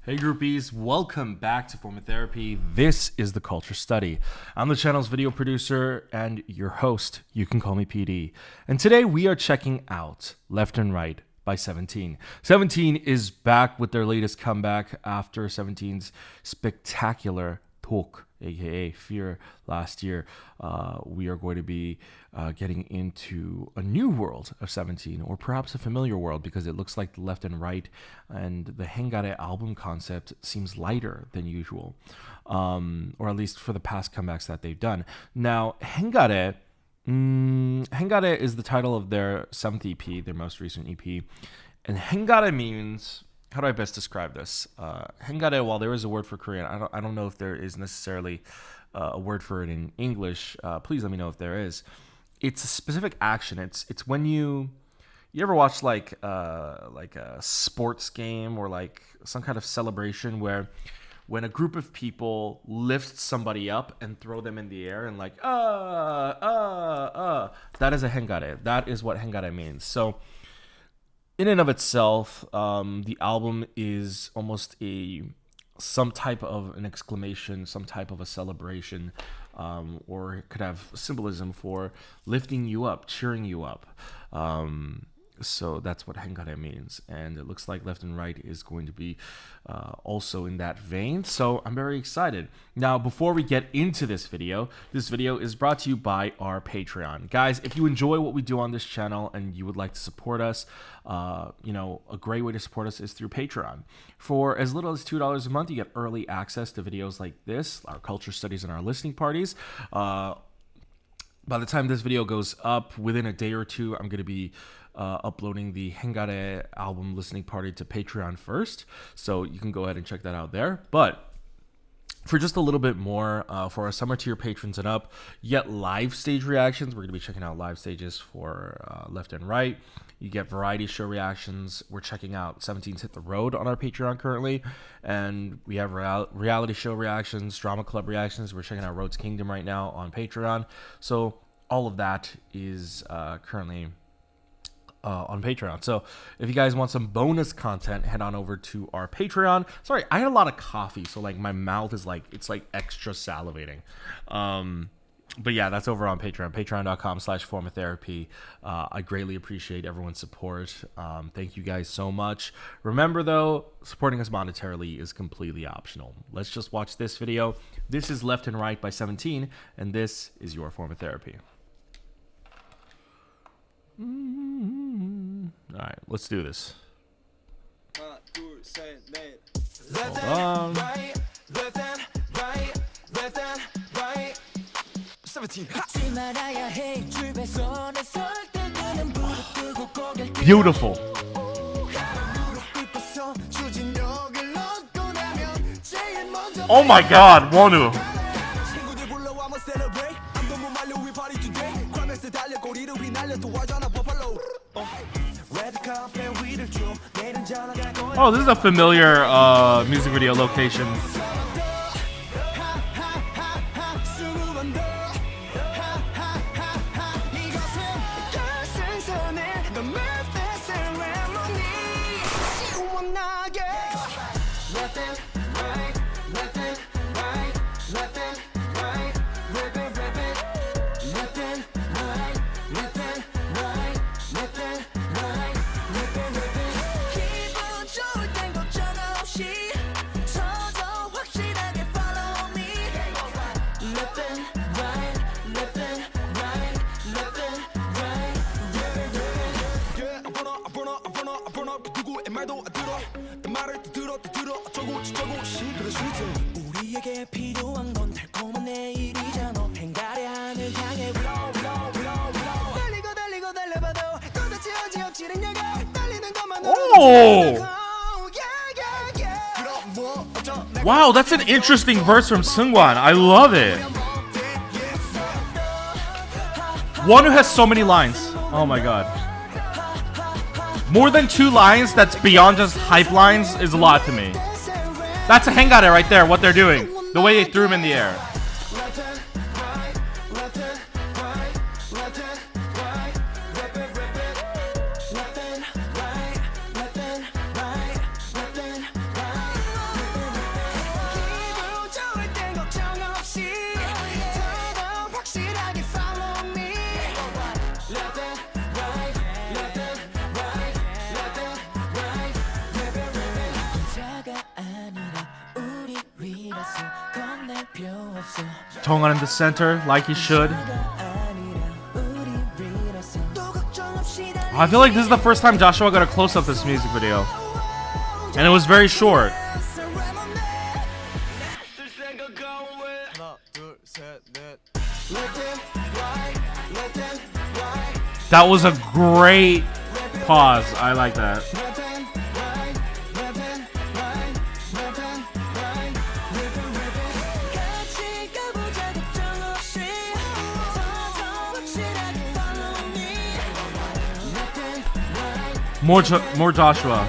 Hey groupies, welcome back to Form of Therapy. This is the Culture Study. I'm the channel's video producer and your host. You can call me PD. And today we are checking out Left and Right by 17. 17 is back with their latest comeback after 17's spectacular Talk, aka Fear, last year. We are going to be getting into a new world of 17, or perhaps a familiar world, because it looks like the Left and Right and the HENGARAE album concept seems lighter than usual, or at least for the past comebacks that they've done. Now, HENGARAE is the title of their 7th EP, their most recent EP, and HENGARAE means... How do I best describe this? HENGARAE, while there is a word for Korean, I don't know if there is necessarily a word for it in English. Please let me know if there is. It's a specific action. It's when you ever watch like a sports game or like some kind of celebration where when a group of people lift somebody up and throw them in the air and like that is a HENGARAE. That is what HENGARAE means. So in and of itself, the album is almost some type of an exclamation, some type of a celebration, or it could have symbolism for lifting you up, cheering you up. So that's what HENGARAE means, and it looks like Left and Right is going to be also in that vein, so I'm very excited. Now, before we get into this video is brought to you by our Patreon. Guys, if you enjoy what we do on this channel and you would like to support us, a great way to support us is through Patreon. For as little as $2 a month, you get early access to videos like this, our culture studies and our listening parties. By the time this video goes up, within a day or two, I'm going to be uploading the HENGARAE album listening party to Patreon first, so you can go ahead and check that out there. But for just a little bit more, for our summer tier patrons and up, you get live stage reactions. We're going to be checking out live stages for Left and Right. You get variety show reactions. We're checking out 17's Hit the Road on our Patreon currently. And we have reality show reactions, drama club reactions. We're checking out Road's Kingdom right now on Patreon. So all of that is currently on Patreon. So if you guys want some bonus content, head on over to our Patreon. Sorry, I had a lot of coffee, so like my mouth is like, it's like extra salivating. But yeah, that's over on Patreon, patreon.com/formatherapy. I greatly appreciate everyone's support. Thank you guys so much. Remember though, supporting us monetarily is completely optional. Let's just watch this video. This is Left and Right by 17, and this is your form of therapy. All right, let's do this. Hold on. Beautiful. Oh my God, Wonu. Oh, this is a familiar music video location. Oh! Wow, that's an interesting verse from Seungwan. I love it. One who has so many lines. Oh my God. More than 2 lines that's beyond just hype lines is a lot to me. That's a HENGARAE right there, what they're doing. The way they threw him in the air. Tongan in the center, like he should. I feel like this is the first time Joshua got a close-up this music video. And it was very short. That was a great pause. I like that. More Joshua.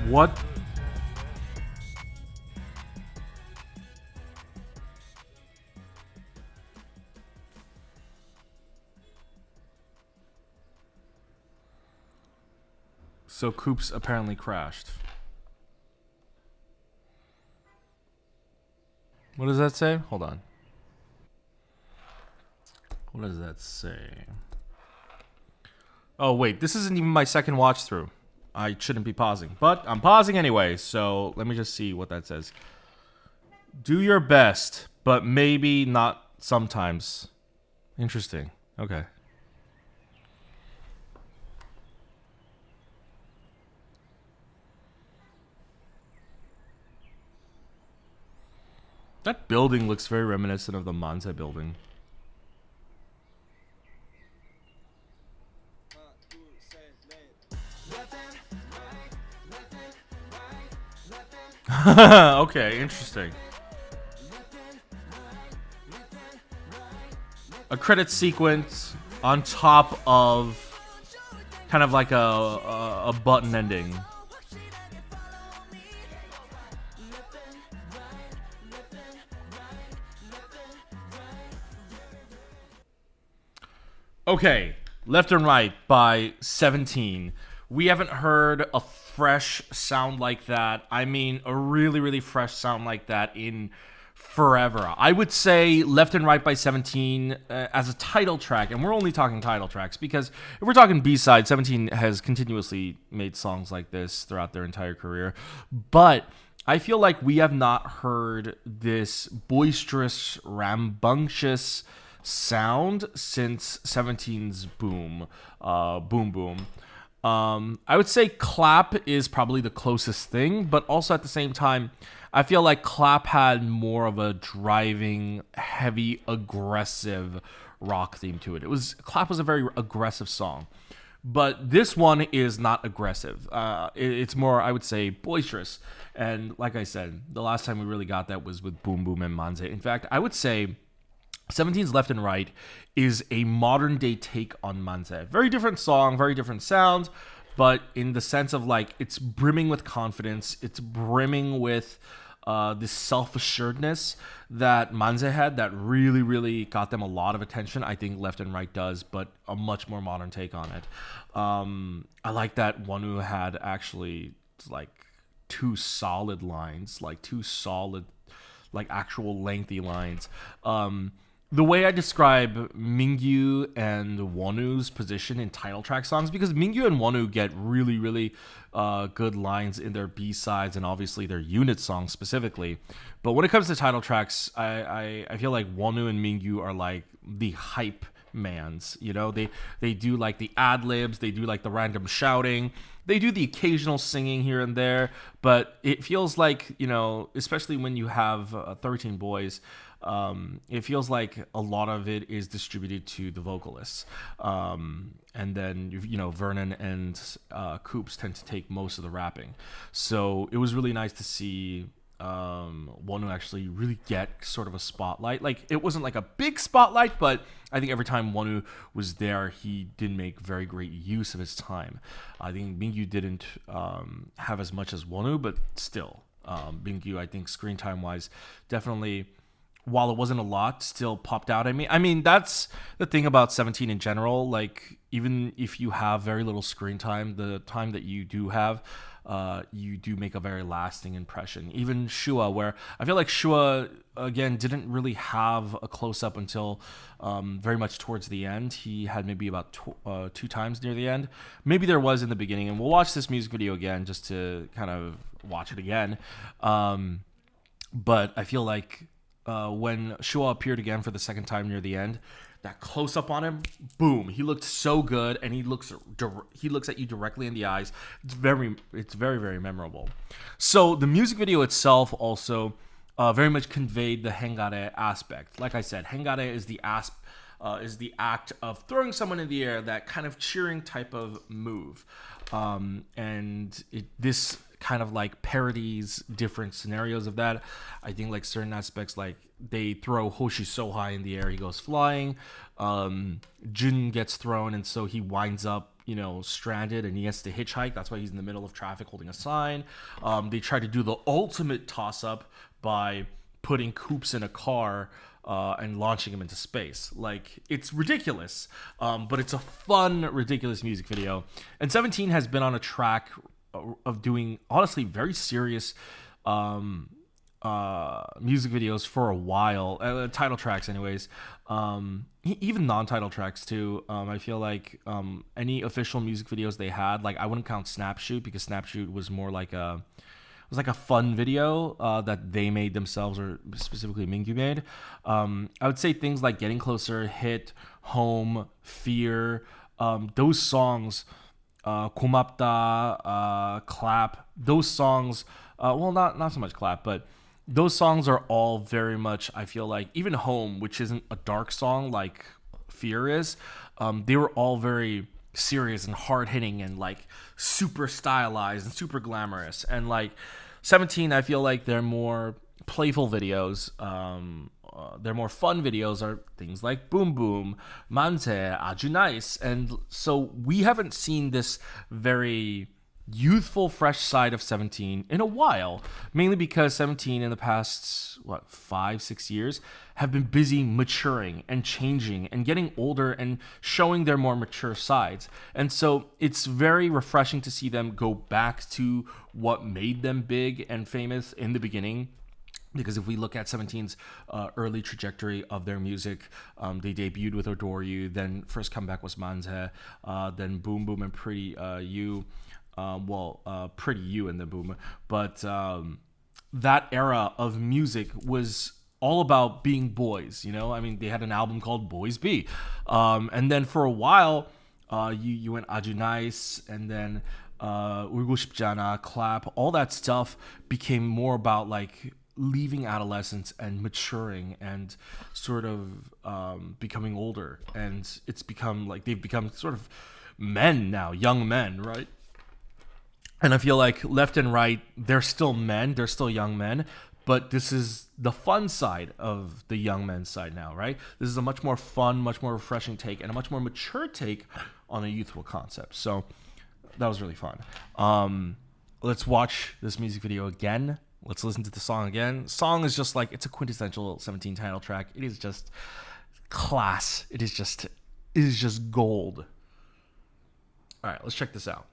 What? So Coops apparently crashed. What does that say? Hold on. What does that say? Oh, wait. This isn't even my second watch through. I shouldn't be pausing. But I'm pausing anyway, so let me just see what that says. Do your best, but maybe not sometimes. Interesting. Okay. That building looks very reminiscent of the Manze building. Okay, interesting. A credit sequence on top of kind of like a button ending. Okay, Left and Right by 17. We haven't heard a fresh sound like that. I mean, a really, really fresh sound like that in forever. I would say Left and Right by 17 as a title track, and we're only talking title tracks because if we're talking B-side, 17 has continuously made songs like this throughout their entire career. But I feel like we have not heard this boisterous, rambunctious sound since 17's Boom. Boom Boom. I would say Clap is probably the closest thing, but also at the same time, I feel like Clap had more of a driving, heavy, aggressive rock theme to it. Clap was a very aggressive song, but this one is not aggressive. It's more, I would say, boisterous. And like I said, the last time we really got that was with Boom Boom and Manze. In fact, I would say 17's Left and Right is a modern day take on Manze. Very different song, very different sound, but in the sense of like it's brimming with confidence, it's brimming with this self-assuredness that Manze had that really, really got them a lot of attention. I think Left and Right does, but a much more modern take on it. I like that Wonu had actually like two solid lines, like actual lengthy lines. The way I describe Mingyu and Wonu's position in title track songs, because Mingyu and Wonu get really, really good lines in their B-sides and obviously their unit songs specifically. But when it comes to title tracks, I feel like Wonu and Mingyu are like the hype mans. You know, they do like the ad-libs, they do like the random shouting, they do the occasional singing here and there, but it feels like, you know, especially when you have 13 boys, it feels like a lot of it is distributed to the vocalists. And then, you know, Vernon and Coops tend to take most of the rapping. So it was really nice to see Wonu actually really get sort of a spotlight. Like, it wasn't like a big spotlight, but I think every time Wonu was there, he did make very great use of his time. I think Mingyu didn't have as much as Wonu, but still, Mingyu, I think screen time wise, definitely while it wasn't a lot, still popped out at me. I mean, that's the thing about 17 in general. Like, even if you have very little screen time, the time that you do have, you do make a very lasting impression. Even Shua, where I feel like Shua, again, didn't really have a close up until very much towards the end. He had maybe about two times near the end. Maybe there was in the beginning. And we'll watch this music video again just to kind of watch it again. But I feel like when Shua appeared again for the second time near the end, that close up on him, boom, he looked so good, and he looks at you directly in the eyes. It's very very memorable. So the music video itself also very much conveyed the HENGARAE aspect. Like I said, HENGARAE is the act of throwing someone in the air, that kind of cheering type of move, and this kind of like parodies different scenarios of that. I think like certain aspects, like they throw Hoshi so high in the air he goes flying. Jun gets thrown, and so he winds up, you know, stranded, and he has to hitchhike. That's why he's in the middle of traffic holding a sign. They try to do the ultimate toss up by putting Coops in a car and launching him into space. Like, it's ridiculous, but it's a fun, ridiculous music video. And 17 has been on a track of doing, honestly, very serious music videos for a while. Title tracks, anyways. Even non-title tracks too. I feel like any official music videos they had, like I wouldn't count Snapshoot, because Snapshoot was more like a fun video that they made themselves, or specifically Mingyu made. I would say things like Getting Closer, Hit, Home, Fear, those songs, 고맙다, Clap, those songs, well, not so much Clap, but those songs are all very much, I feel like, even Home, which isn't a dark song like Fear is, they were all very serious and hard-hitting and like super stylized and super glamorous. And like 17, I feel like they're more playful videos. They're more fun videos, are things like Boom Boom, Manse, Aju Nice. And so we haven't seen this very youthful, fresh side of 17 in a while, mainly because 17 in the past 5-6 years have been busy maturing and changing and getting older and showing their more mature sides. And so it's very refreshing to see them go back to what made them big and famous in the beginning. Because if we look at 17's early trajectory of their music, they debuted with Adore You, then first comeback was Manse, then Boom Boom and Pretty You. Pretty You and then Boom. But that era of music was all about being boys, you know? I mean, they had an album called Boys B. And then for a while, you went Aju Nice, and then 울고 싶지 않아, Clap, all that stuff became more about like leaving adolescence and maturing and sort of becoming older. And it's become like they've become sort of men now, young men, right? And I feel like left and right, they're still men, they're still young men, but this is the fun side of the young men's side now, right? This is a much more fun, much more refreshing take, and a much more mature take on a youthful concept. So that was really fun. Let's watch this music video again. Let's listen to the song again. Song is just like, it's a quintessential 17 title track. It is just class. It is just gold. All right, let's check this out.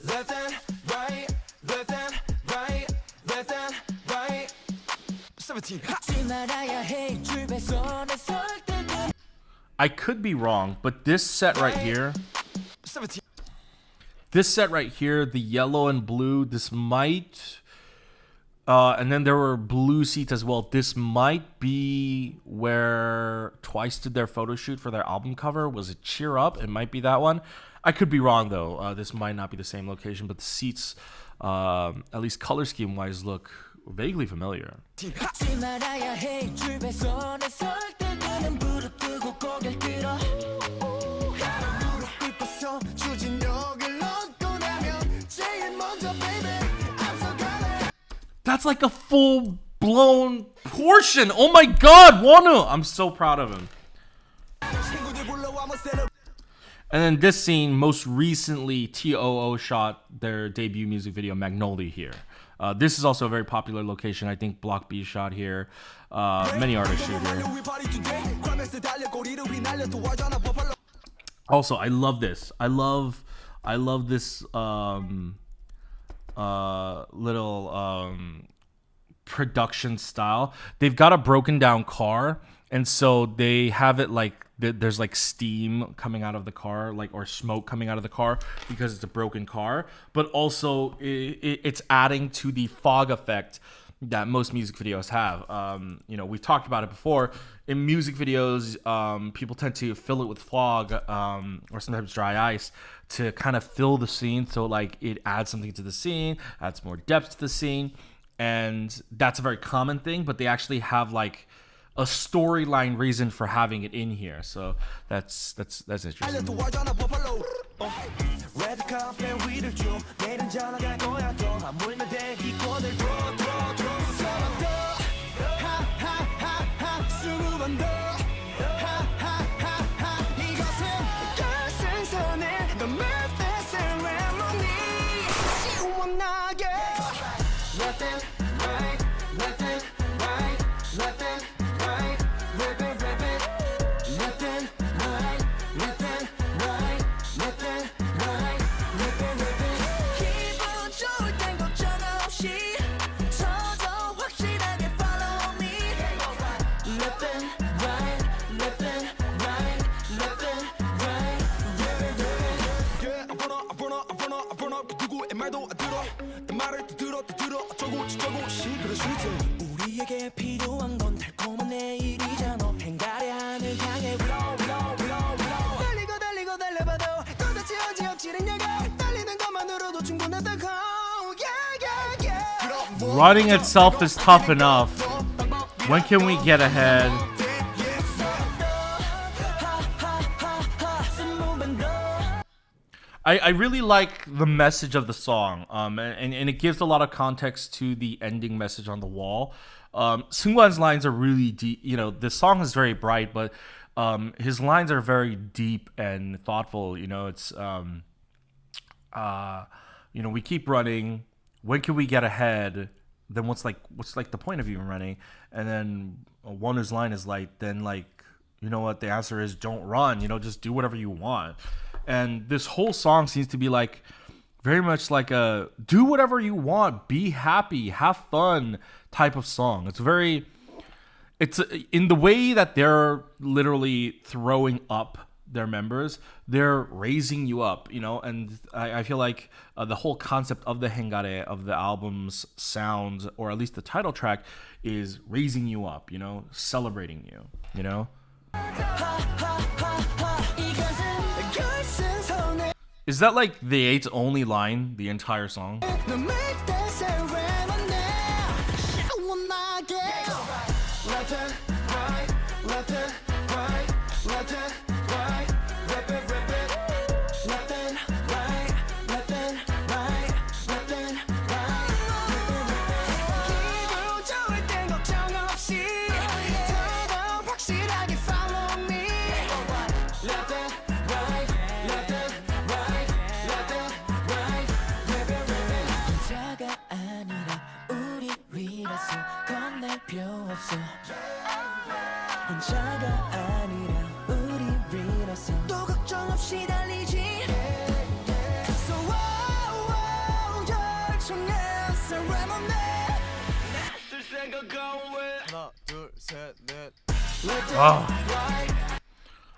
Left and right, left and right, left and right. 17. I could be wrong, but this set right here, 17. the yellow and blue, this might, and then there were blue seats as well. This might be where Twice did their photo shoot for their album cover. Was it Cheer Up? It might be that one. I could be wrong though. This might not be the same location, but the seats, at least color scheme wise, look vaguely familiar. That's like a full-blown portion. Oh my god, Wonu! I'm so proud of him. And then this scene, most recently, TOO shot their debut music video, Magnolia, here. This is also a very popular location. I think Block B shot here. Many artists shoot here. Also, I love this. I love this little production style. They've got a broken down car, and so they have it like there's like steam coming out of the car, like, or smoke coming out of the car because it's a broken car. But also it's adding to the fog effect that most music videos have. You know, we've talked about it before. In music videos, people tend to fill it with fog, or sometimes dry ice, to kind of fill the scene. So like it adds something to the scene, adds more depth to the scene. And that's a very common thing, but they actually have like a storyline reason for having it in here. So that's interesting. Running itself is tough enough. When can we get ahead? I really like the message of the song, and it gives a lot of context to the ending message on the wall. Seungwan's lines are really deep. You know, the song is very bright, but his lines are very deep and thoughtful. You know, it's you know, we keep running. When can we get ahead? Then what's the point of even running? And then Wonder's line is like, then like, you know what? The answer is don't run. You know, just do whatever you want. And this whole song seems to be like very much like a do whatever you want, be happy, have fun type of song. It's in the way that they're literally throwing up their members, they're raising you up, you know. And I feel like the whole concept of the HENGARAE, of the album's sound, or at least the title track, is raising you up, you know, celebrating you, you know. Is that like the eight's only line, the entire song?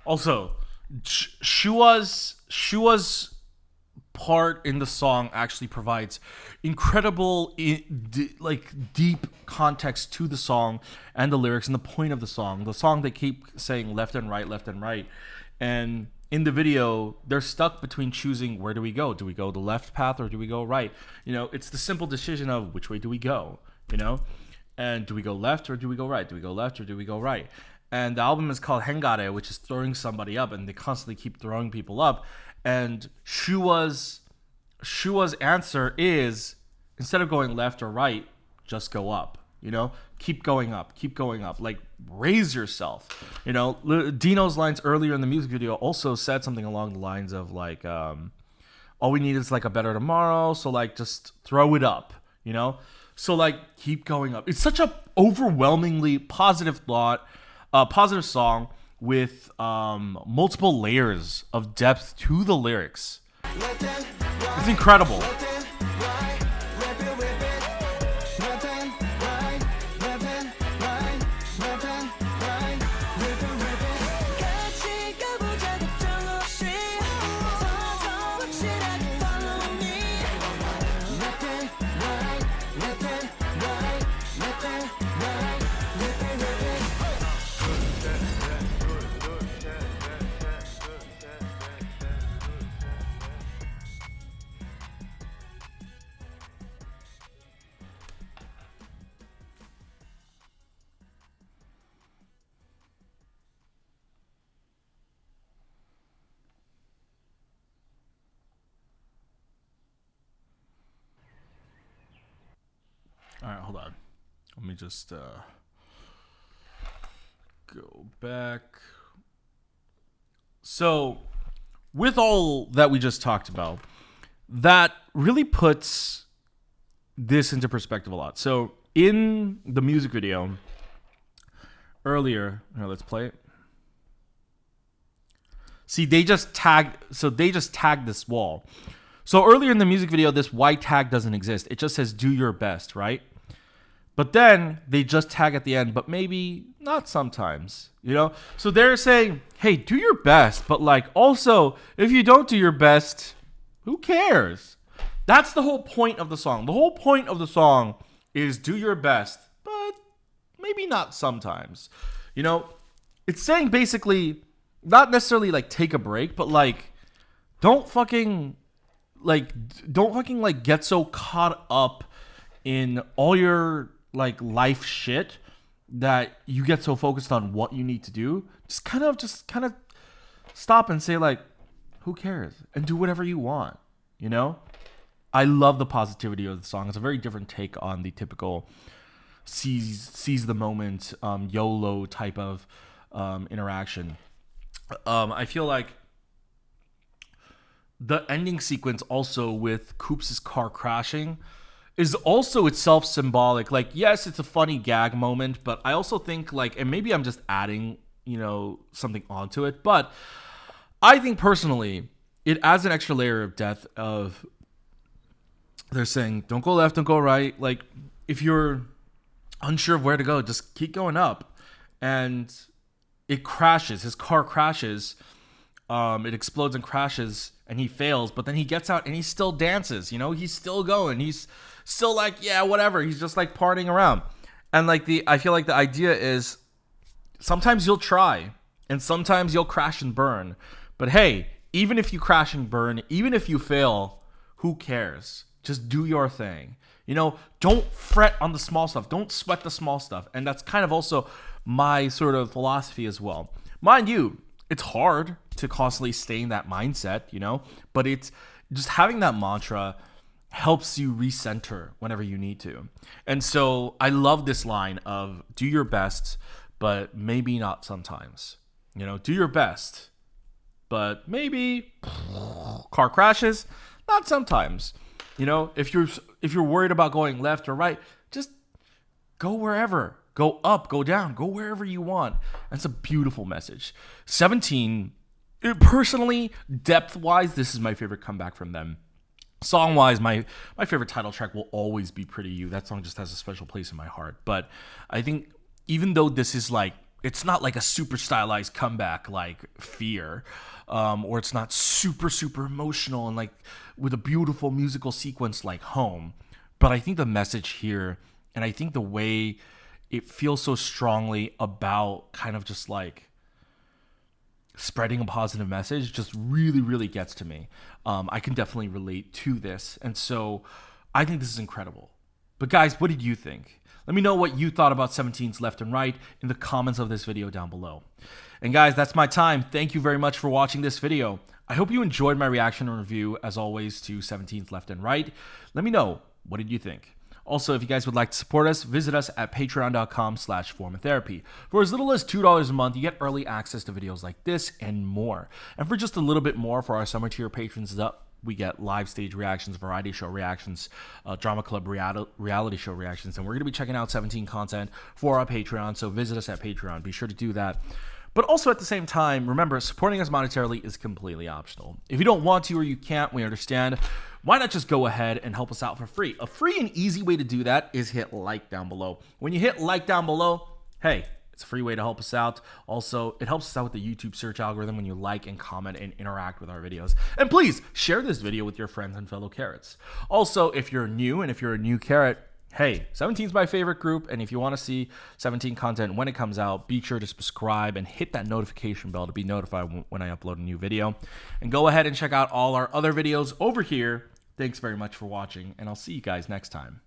Also, Shua's part in the song actually provides incredible, deep context to the song and the lyrics and the point of the song. The song, they keep saying left and right, and in the video they're stuck between choosing where do we go. Do we go the left path or do we go right? You know, it's the simple decision of which way do we go, you know. And do we go left or do we go right? Do we go left or do we go right? And the album is called HENGARAE, which is throwing somebody up, and they constantly keep throwing people up. And Shua's answer is, instead of going left or right, just go up. You know, keep going up, like raise yourself. You know, Dino's lines earlier in the music video also said something along the lines of like, all we need is like a better tomorrow, so like just throw it up. you know? So like keep going up. It's such a overwhelmingly positive positive song with multiple layers of depth to the lyrics. It's incredible. All right, hold on. Let me just go back. So, with all that we just talked about, that really puts this into perspective a lot. So, in the music video earlier, let's play it. See, they just tagged this wall. So earlier in the music video, this white tag doesn't exist. It just says do your best, right? But then they just tag at the end, but maybe not sometimes, you know? So they're saying, hey, do your best, but like also, if you don't do your best, who cares? That's the whole point of the song. The whole point of the song is do your best, but maybe not sometimes. You know, it's saying basically, not necessarily like take a break, but like don't fucking get so caught up in all your like life shit that you get so focused on what you need to do. Just kind of stop and say like, who cares? And do whatever you want, you know? I love the positivity of the song. It's a very different take on the typical seize the moment, YOLO type of interaction. I feel like the ending sequence also with Coops' car crashing is also itself symbolic. Like, yes, it's a funny gag moment, but I also think like, and maybe I'm just adding, you know, something onto it, but I think personally, it adds an extra layer of depth of they're saying, don't go left, don't go right. Like, if you're unsure of where to go, just keep going up. And it crashes. His car crashes. It explodes and crashes, and he fails. But then he gets out and he still dances. You know, he's still going. He's still like, yeah, whatever. He's just like partying around. And like I feel like the idea is sometimes you'll try, and sometimes you'll crash and burn. But hey, even if you crash and burn, even if you fail, who cares? Just do your thing. You know, don't fret on the small stuff. Don't sweat the small stuff. And that's kind of also my sort of philosophy as well. Mind you, it's hard to constantly stay in that mindset, you know, but it's just having that mantra helps you recenter whenever you need to. And so I love this line of do your best, but maybe not sometimes. You know, do your best, but maybe car crashes, not sometimes. You know, if you're worried about going left or right, just go wherever. Go up, go down, go wherever you want. That's a beautiful message. 17, personally, depth-wise, this is my favorite comeback from them. Song-wise, my favorite title track will always be Pretty You. That song just has a special place in my heart. But I think even though this is like, it's not like a super stylized comeback like Fear, or it's not super, super emotional and like with a beautiful musical sequence like Home. But I think the message here, and I think the way it feels so strongly about kind of just like spreading a positive message just really, really gets to me. I can definitely relate to this. And so I think this is incredible. But guys, what did you think? Let me know what you thought about 17's Left and Right in the comments of this video down below. And guys, that's my time. Thank you very much for watching this video. I hope you enjoyed my reaction and review, as always, to 17's Left and Right. Let me know, what did you think? Also, if you guys would like to support us, visit us at patreon.com/formatherapy. For as little as $2 a month, you get early access to videos like this and more. And for just a little bit more for our summer tier patrons we get live stage reactions, variety show reactions, drama club reality show reactions, and we're going to be checking out 17 content for our Patreon. So visit us at Patreon. Be sure to do that. But also at the same time, remember, supporting us monetarily is completely optional. If you don't want to or you can't, we understand. Why not just go ahead and help us out for free? A free and easy way to do that is hit like down below. When you hit like down below, hey, it's a free way to help us out. Also, it helps us out with the YouTube search algorithm when you like and comment and interact with our videos. And please share this video with your friends and fellow carrots. Also, if you're new and if you're a new carrot, hey, 17 is my favorite group, and if you want to see 17 content when it comes out, be sure to subscribe and hit that notification bell to be notified when I upload a new video. And go ahead and check out all our other videos over here. Thanks very much for watching, and I'll see you guys next time.